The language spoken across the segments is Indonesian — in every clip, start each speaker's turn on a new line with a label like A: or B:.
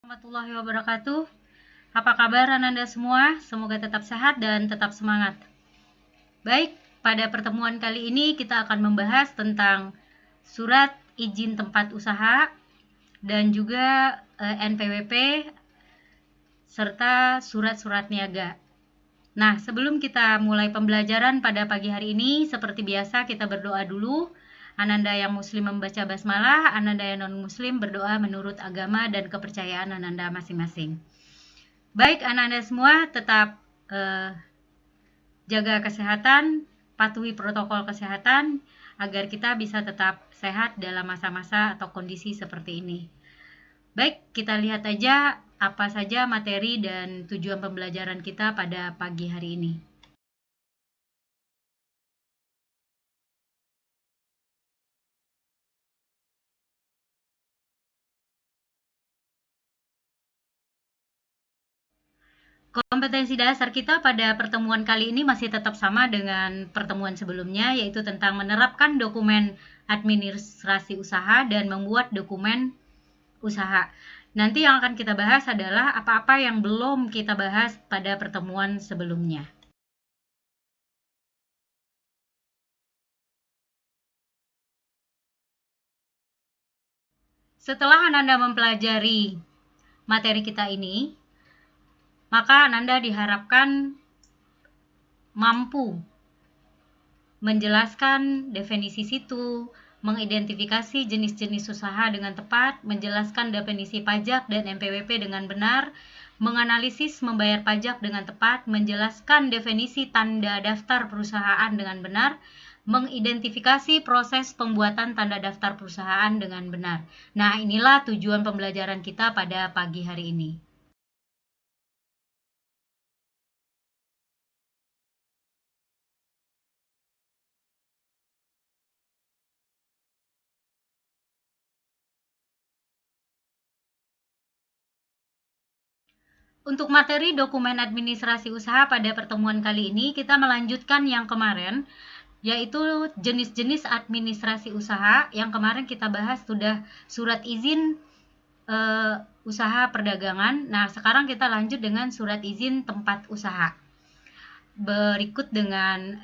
A: Warahmatullahi wabarakatuh. Apa kabar Ananda semua? Semoga tetap sehat dan tetap semangat. Baik, pada pertemuan kali ini kita akan membahas tentang surat izin tempat usaha dan juga NPWP serta surat-surat niaga. Nah, sebelum kita mulai pembelajaran pada pagi hari ini, seperti biasa kita berdoa dulu. Ananda yang muslim membaca basmalah, Ananda yang non-muslim berdoa menurut agama dan kepercayaan Ananda masing-masing. Baik, Ananda semua tetap jaga kesehatan, patuhi protokol kesehatan agar kita bisa tetap sehat dalam masa-masa atau kondisi seperti ini. Baik, kita lihat aja apa saja materi dan tujuan pembelajaran kita pada pagi hari ini. Kompetensi dasar kita pada pertemuan kali ini masih tetap sama dengan pertemuan sebelumnya, yaitu tentang menerapkan dokumen administrasi usaha dan membuat dokumen usaha. Nanti yang akan kita bahas adalah apa-apa yang belum kita bahas pada pertemuan sebelumnya. Setelah Ananda mempelajari materi kita ini, maka Ananda diharapkan mampu menjelaskan definisi situ, mengidentifikasi jenis-jenis usaha dengan tepat, menjelaskan definisi pajak dan NPWP dengan benar, menganalisis membayar pajak dengan tepat, menjelaskan definisi tanda daftar perusahaan dengan benar, mengidentifikasi proses pembuatan tanda daftar perusahaan dengan benar. Nah, inilah tujuan pembelajaran kita pada pagi hari ini. Untuk materi dokumen administrasi usaha pada pertemuan kali ini, kita melanjutkan yang kemarin, yaitu jenis-jenis administrasi usaha. Yang kemarin kita bahas sudah surat izin usaha perdagangan. Nah, sekarang kita lanjut dengan surat izin tempat usaha. Berikut dengan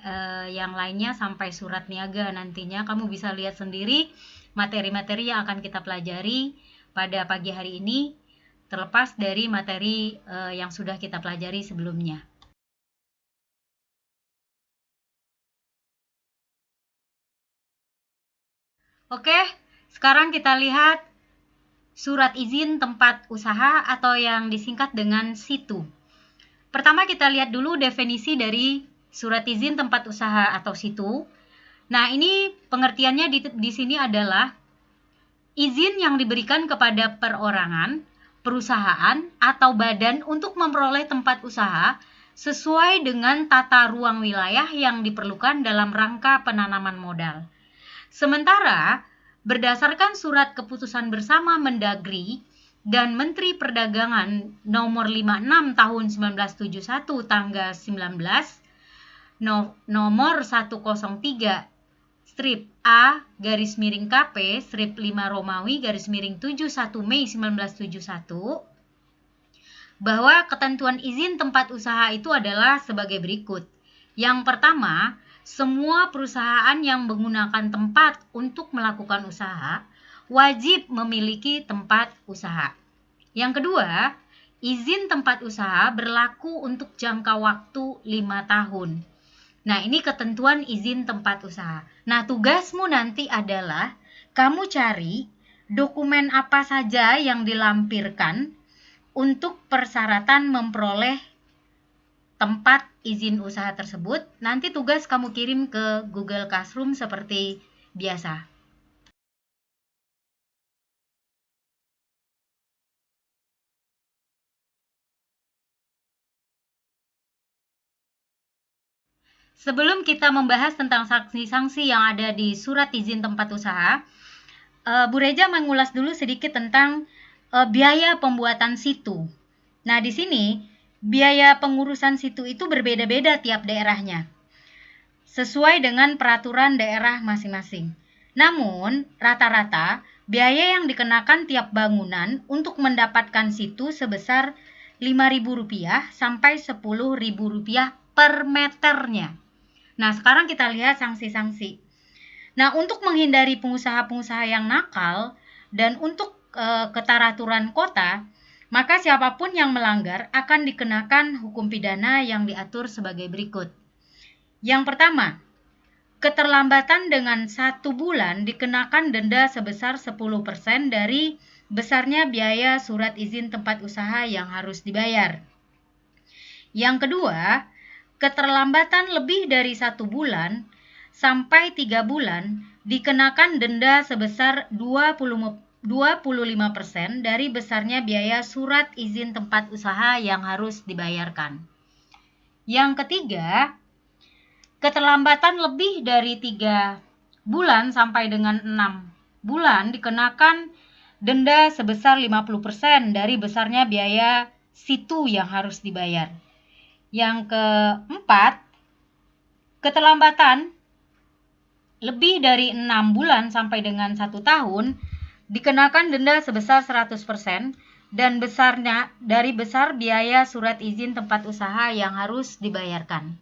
A: yang lainnya sampai surat niaga nantinya. Kamu bisa lihat sendiri materi-materi yang akan kita pelajari pada pagi hari ini, terlepas dari materi yang sudah kita pelajari sebelumnya. Oke, sekarang kita lihat surat izin tempat usaha atau yang disingkat dengan SITU. Pertama kita lihat dulu definisi dari surat izin tempat usaha atau SITU. Nah, ini pengertiannya di sini adalah izin yang diberikan kepada perorangan, perusahaan, atau badan untuk memperoleh tempat usaha sesuai dengan tata ruang wilayah yang diperlukan dalam rangka penanaman modal. Sementara, berdasarkan surat keputusan bersama Mendagri dan Menteri Perdagangan nomor 56 tahun 1971 tanggal 19, nomor 103 strip A garis miring KP strip 5 Romawi garis miring 71 Mei 1971, bahwa ketentuan izin tempat usaha itu adalah sebagai berikut. Yang pertama, semua perusahaan yang menggunakan tempat untuk melakukan usaha wajib memiliki tempat usaha. Yang kedua, izin tempat usaha berlaku untuk jangka waktu 5 tahun. Nah, ini ketentuan izin tempat usaha. Nah, tugasmu nanti adalah kamu cari dokumen apa saja yang dilampirkan untuk persyaratan memperoleh tempat izin usaha tersebut. Nanti tugas kamu kirim ke Google Classroom seperti biasa. Sebelum kita membahas tentang sanksi-sanksi yang ada di surat izin tempat usaha, Bu Reja mengulas dulu sedikit tentang biaya pembuatan situ. Nah, di sini biaya pengurusan situ itu berbeda-beda tiap daerahnya, sesuai dengan peraturan daerah masing-masing. Namun, rata-rata biaya yang dikenakan tiap bangunan untuk mendapatkan situ sebesar Rp5.000 sampai Rp10.000 per meternya. Nah, sekarang kita lihat sanksi-sanksi. Nah, untuk menghindari pengusaha-pengusaha yang nakal dan untuk keteraturan kota, maka siapapun yang melanggar akan dikenakan hukum pidana yang diatur sebagai berikut. Yang pertama, keterlambatan dengan 1 bulan dikenakan denda sebesar 10% dari besarnya biaya surat izin tempat usaha yang harus dibayar. Yang kedua, keterlambatan lebih dari 1 bulan sampai 3 bulan dikenakan denda sebesar 25% dari besarnya biaya surat izin tempat usaha yang harus dibayarkan. Yang ketiga, keterlambatan lebih dari 3 bulan sampai dengan 6 bulan dikenakan denda sebesar 50% dari besarnya biaya situ yang harus dibayar. Yang keempat, keterlambatan lebih dari 6 bulan sampai dengan 1 tahun dikenakan denda sebesar 100% dan besarnya dari besar biaya surat izin tempat usaha yang harus dibayarkan.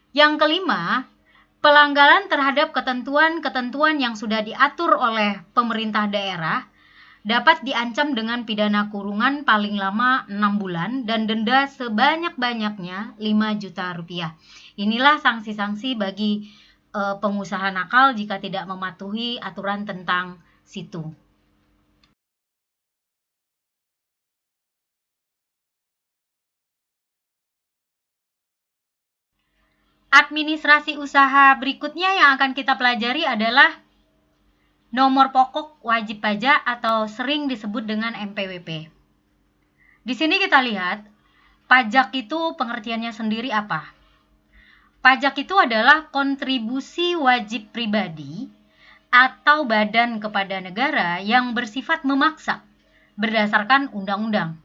A: Yang kelima, pelanggaran terhadap ketentuan-ketentuan yang sudah diatur oleh pemerintah daerah dapat diancam dengan pidana kurungan paling lama 6 bulan dan denda sebanyak-banyaknya Rp5 juta. Inilah sanksi-sanksi bagi pengusaha nakal jika tidak mematuhi aturan tentang situ. Administrasi usaha berikutnya yang akan kita pelajari adalah nomor pokok wajib pajak atau sering disebut dengan NPWP. Di sini kita lihat, pajak itu pengertiannya sendiri apa? Pajak itu adalah kontribusi wajib pribadi atau badan kepada negara yang bersifat memaksa berdasarkan undang-undang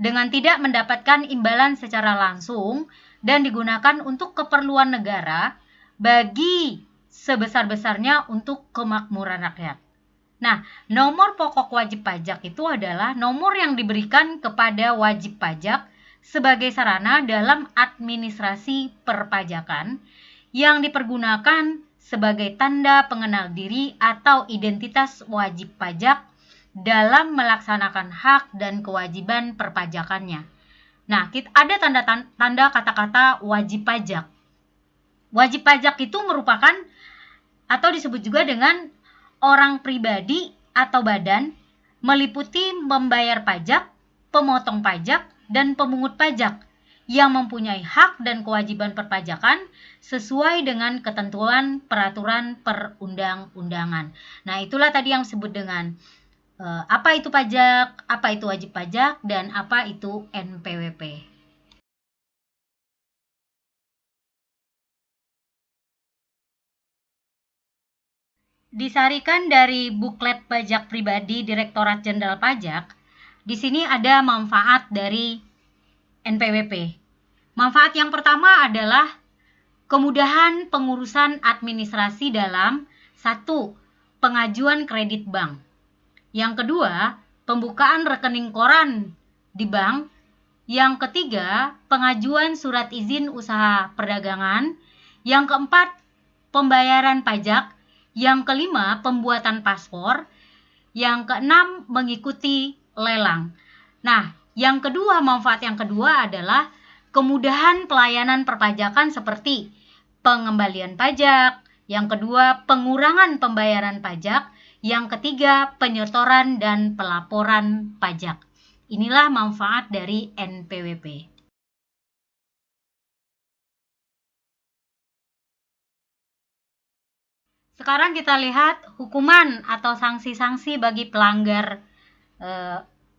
A: dengan tidak mendapatkan imbalan secara langsung dan digunakan untuk keperluan negara bagi sebesar-besarnya untuk kemakmuran rakyat. Nah, nomor pokok wajib pajak itu adalah nomor yang diberikan kepada wajib pajak sebagai sarana dalam administrasi perpajakan yang dipergunakan sebagai tanda pengenal diri atau identitas wajib pajak dalam melaksanakan hak dan kewajiban perpajakannya. Nah, ada tanda kata-kata wajib pajak. Wajib pajak itu merupakan atau disebut juga dengan orang pribadi atau badan, meliputi membayar pajak, pemotong pajak, dan pemungut pajak yang mempunyai hak dan kewajiban perpajakan sesuai dengan ketentuan peraturan perundang-undangan. Nah, itulah tadi yang disebut dengan apa itu pajak, apa itu wajib pajak, dan apa itu NPWP. Disarikan dari buklet pajak pribadi Direktorat Jenderal Pajak, di sini ada manfaat dari NPWP. Manfaat yang pertama adalah kemudahan pengurusan administrasi dalam 1. Pengajuan kredit bank. Yang kedua, pembukaan rekening koran di bank. Yang ketiga, pengajuan surat izin usaha perdagangan. Yang keempat, pembayaran pajak. Yang kelima, pembuatan paspor. Yang keenam, mengikuti lelang. Nah, manfaat yang kedua adalah kemudahan pelayanan perpajakan seperti pengembalian pajak. Yang kedua, pengurangan pembayaran pajak. Yang ketiga, penyetoran dan pelaporan pajak. Inilah manfaat dari NPWP. Sekarang kita lihat hukuman atau sanksi-sanksi bagi pelanggar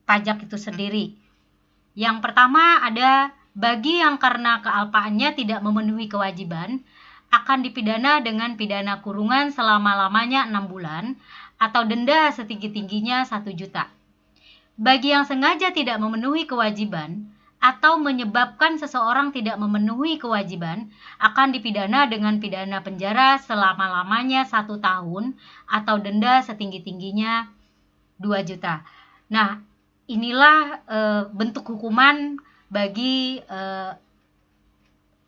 A: pajak itu sendiri. Yang pertama ada bagi yang karena kealpaannya tidak memenuhi kewajiban akan dipidana dengan pidana kurungan selama-lamanya 6 bulan atau denda setinggi-tingginya 1 juta. Bagi yang sengaja tidak memenuhi kewajiban atau menyebabkan seseorang tidak memenuhi kewajiban akan dipidana dengan pidana penjara selama-lamanya 1 tahun atau denda setinggi-tingginya 2 juta. Nah, inilah bentuk hukuman bagi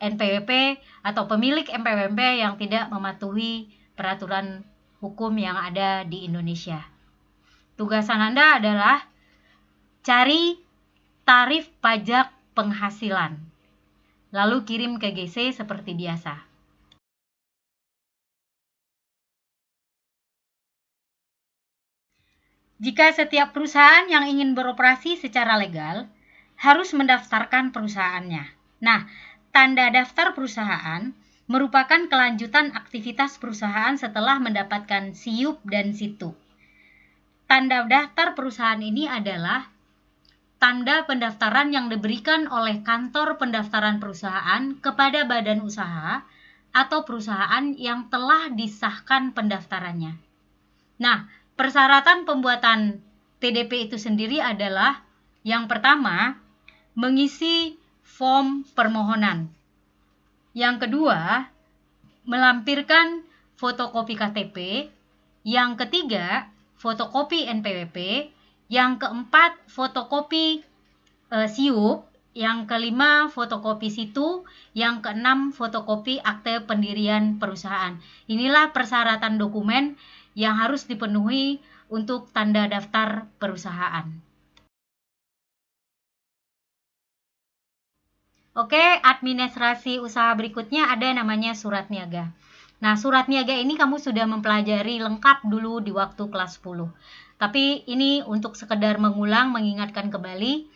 A: NPWP atau pemilik NPWP yang tidak mematuhi peraturan hukum yang ada di Indonesia. Tugas Ananda adalah cari tarif pajak penghasilan, lalu kirim ke GC seperti biasa. Jika setiap perusahaan yang ingin beroperasi secara legal harus mendaftarkan perusahaannya. Nah, tanda daftar perusahaan merupakan kelanjutan aktivitas perusahaan setelah mendapatkan SIUP dan SITU. Tanda daftar perusahaan ini adalah tanda pendaftaran yang diberikan oleh kantor pendaftaran perusahaan kepada badan usaha atau perusahaan yang telah disahkan pendaftarannya. Nah, persyaratan pembuatan TDP itu sendiri adalah yang pertama, mengisi form permohonan. Yang kedua, melampirkan fotokopi KTP. Yang ketiga, fotokopi NPWP. Yang keempat, fotokopi SIUP. Yang kelima, fotokopi SITU. Yang keenam, fotokopi akte pendirian perusahaan. Inilah persyaratan dokumen yang harus dipenuhi untuk tanda daftar perusahaan. Oke, administrasi usaha berikutnya ada namanya surat niaga. Nah, surat niaga ini kamu sudah mempelajari lengkap dulu di waktu kelas 10. Tapi ini untuk sekedar mengulang, mengingatkan kembali.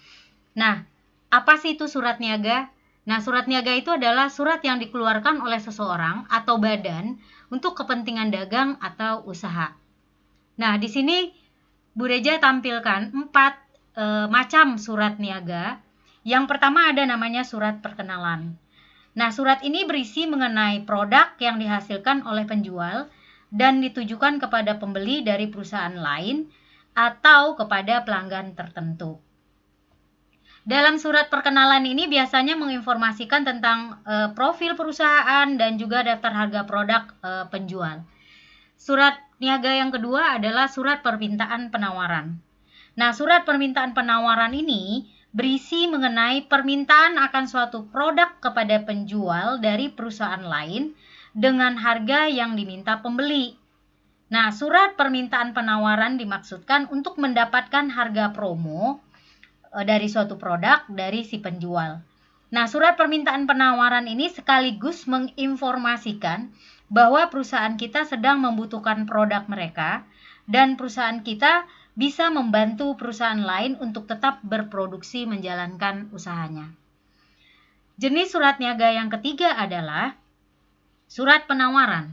A: Nah, apa sih itu surat niaga? Nah, surat niaga itu adalah surat yang dikeluarkan oleh seseorang atau badan untuk kepentingan dagang atau usaha. Nah, di sini Bu Reja tampilkan 4 macam surat niaga. Yang pertama ada namanya surat perkenalan. Nah, surat ini berisi mengenai produk yang dihasilkan oleh penjual dan ditujukan kepada pembeli dari perusahaan lain atau kepada pelanggan tertentu. Dalam surat perkenalan ini biasanya menginformasikan tentang profil perusahaan dan juga daftar harga produk penjual. Surat niaga yang kedua adalah surat permintaan penawaran. Nah, surat permintaan penawaran ini berisi mengenai permintaan akan suatu produk kepada penjual dari perusahaan lain dengan harga yang diminta pembeli. Nah, surat permintaan penawaran dimaksudkan untuk mendapatkan harga promo dari suatu produk dari si penjual. Nah, surat permintaan penawaran ini sekaligus menginformasikan bahwa perusahaan kita sedang membutuhkan produk mereka dan perusahaan kita bisa membantu perusahaan lain untuk tetap berproduksi menjalankan usahanya. Jenis surat niaga yang ketiga adalah surat penawaran.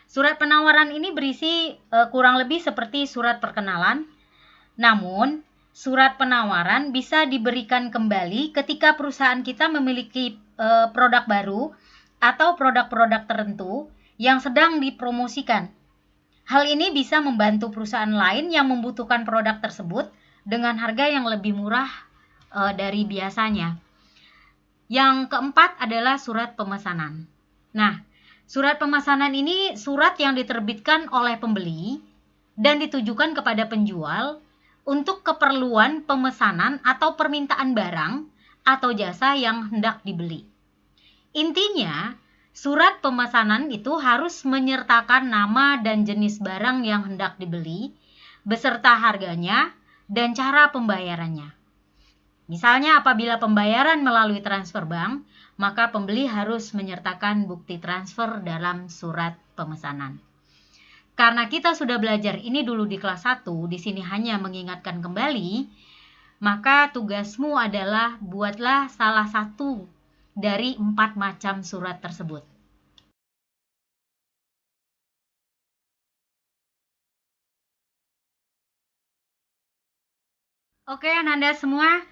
A: Surat penawaran ini berisi kurang lebih seperti surat perkenalan, namun surat penawaran bisa diberikan kembali ketika perusahaan kita memiliki produk baru atau produk-produk tertentu yang sedang dipromosikan. Hal ini bisa membantu perusahaan lain yang membutuhkan produk tersebut dengan harga yang lebih murah dari biasanya. Yang keempat adalah surat pemesanan. Nah, surat pemesanan ini surat yang diterbitkan oleh pembeli dan ditujukan kepada penjual untuk keperluan pemesanan atau permintaan barang atau jasa yang hendak dibeli. Intinya, surat pemesanan itu harus menyertakan nama dan jenis barang yang hendak dibeli, beserta harganya dan cara pembayarannya. Misalnya apabila pembayaran melalui transfer bank, maka pembeli harus menyertakan bukti transfer dalam surat pemesanan. Karena kita sudah belajar ini dulu di kelas 1, di sini hanya mengingatkan kembali, maka tugasmu adalah buatlah salah satu dari 4 macam surat tersebut. Oke, Ananda semua,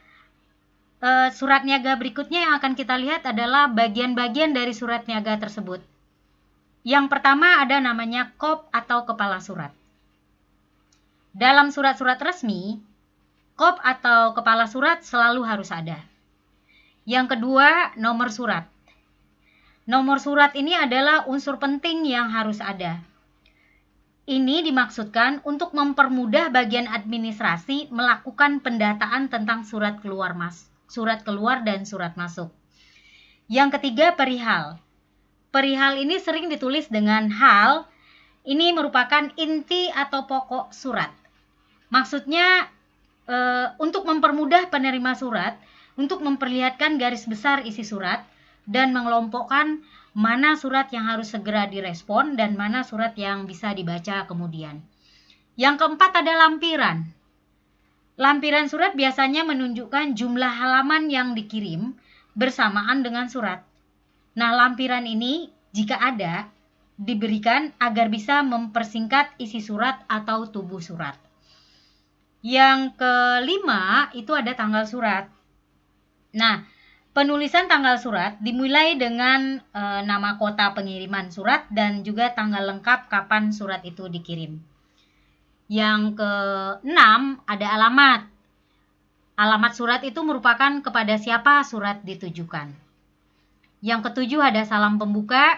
A: surat niaga berikutnya yang akan kita lihat adalah bagian-bagian dari surat niaga tersebut. Yang pertama ada namanya KOP atau kepala surat. Dalam surat-surat resmi, KOP atau kepala surat selalu harus ada. Yang kedua, nomor surat. Nomor surat ini adalah unsur penting yang harus ada. Ini dimaksudkan untuk mempermudah bagian administrasi melakukan pendataan tentang surat keluar dan surat masuk. Yang ketiga, perihal. Perihal ini sering ditulis dengan hal. Ini merupakan inti atau pokok surat. Maksudnya untuk mempermudah penerima surat, untuk memperlihatkan garis besar isi surat, dan mengelompokkan mana surat yang harus segera direspon dan mana surat yang bisa dibaca kemudian. Yang keempat ada lampiran. Lampiran surat biasanya menunjukkan jumlah halaman yang dikirim bersamaan dengan surat. Nah, lampiran ini jika ada diberikan agar bisa mempersingkat isi surat atau tubuh surat. Yang kelima itu ada tanggal surat. Nah, penulisan tanggal surat dimulai dengan nama kota pengiriman surat dan juga tanggal lengkap kapan surat itu dikirim. Yang keenam ada alamat. Alamat surat itu merupakan kepada siapa surat ditujukan. Yang ketujuh ada salam pembuka.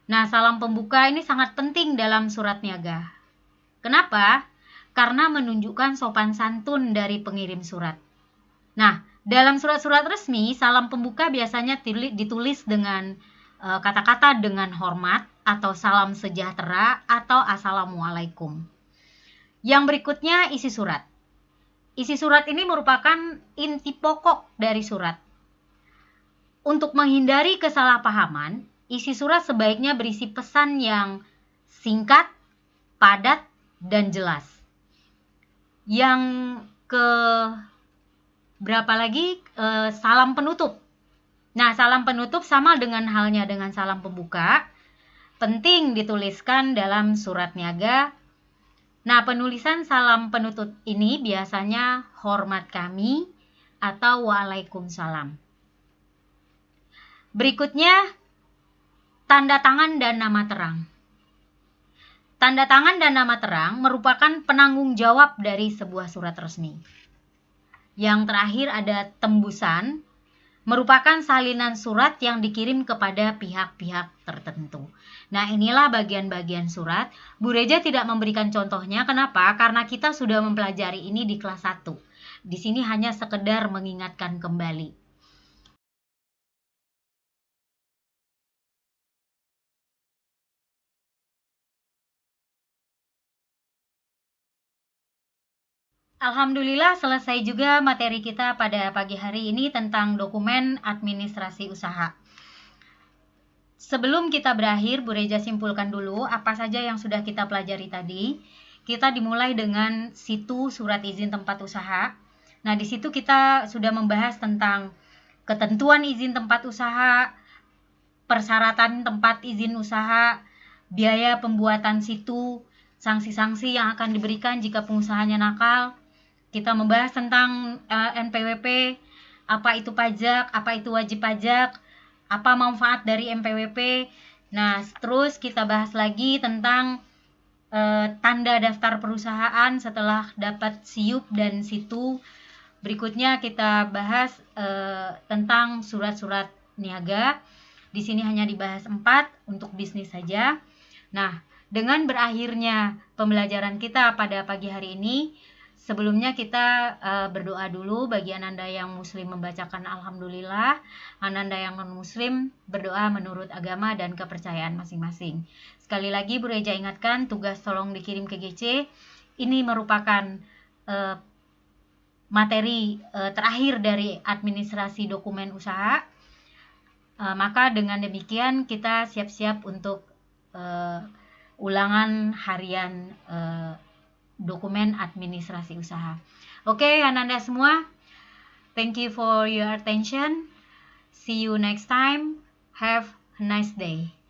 A: Nah, salam pembuka ini sangat penting dalam surat niaga. Kenapa? Karena menunjukkan sopan santun dari pengirim surat. Nah, dalam surat-surat resmi, salam pembuka biasanya ditulis dengan kata-kata dengan hormat atau salam sejahtera atau assalamualaikum. Yang berikutnya isi surat. Isi surat ini merupakan inti pokok dari surat. Untuk menghindari kesalahpahaman, isi surat sebaiknya berisi pesan yang singkat, padat, dan jelas. Yang berapa lagi? Salam penutup. Nah, salam penutup sama dengan halnya dengan salam pembuka. Penting dituliskan dalam surat niaga. Nah, penulisan salam penutup ini biasanya hormat kami atau waalaikumsalam. Berikutnya, tanda tangan dan nama terang. Tanda tangan dan nama terang merupakan penanggung jawab dari sebuah surat resmi. Yang terakhir ada tembusan, merupakan salinan surat yang dikirim kepada pihak-pihak tertentu. Nah, inilah bagian-bagian surat. Bu Reja tidak memberikan contohnya. Kenapa? Karena kita sudah mempelajari ini di kelas 1. Di sini hanya sekedar mengingatkan kembali. Alhamdulillah selesai juga materi kita pada pagi hari ini tentang dokumen administrasi usaha. Sebelum kita berakhir, Bu Reja simpulkan dulu apa saja yang sudah kita pelajari tadi. Kita dimulai dengan situ surat izin tempat usaha. Nah, di situ kita sudah membahas tentang ketentuan izin tempat usaha, persyaratan tempat izin usaha, biaya pembuatan situ, sanksi-sanksi yang akan diberikan jika pengusahanya nakal. Kita membahas tentang NPWP, apa itu pajak, apa itu wajib pajak, apa manfaat dari NPWP. Nah, terus kita bahas lagi tentang tanda daftar perusahaan setelah dapat SIUP dan situ. Berikutnya kita bahas tentang surat-surat niaga. Di sini hanya dibahas 4 untuk bisnis saja. Nah, dengan berakhirnya pembelajaran kita pada pagi hari ini, sebelumnya kita berdoa dulu. Bagi Anda yang muslim membacakan alhamdulillah, Anda yang non muslim berdoa menurut agama dan kepercayaan masing-masing. Sekali lagi Bu Reja ingatkan, tugas tolong dikirim ke GC. Ini merupakan materi terakhir dari administrasi dokumen usaha. Maka dengan demikian kita siap-siap untuk ulangan harian dokumen administrasi usaha. Oke, Anda semua, thank you for your attention. See you next time. Have a nice day.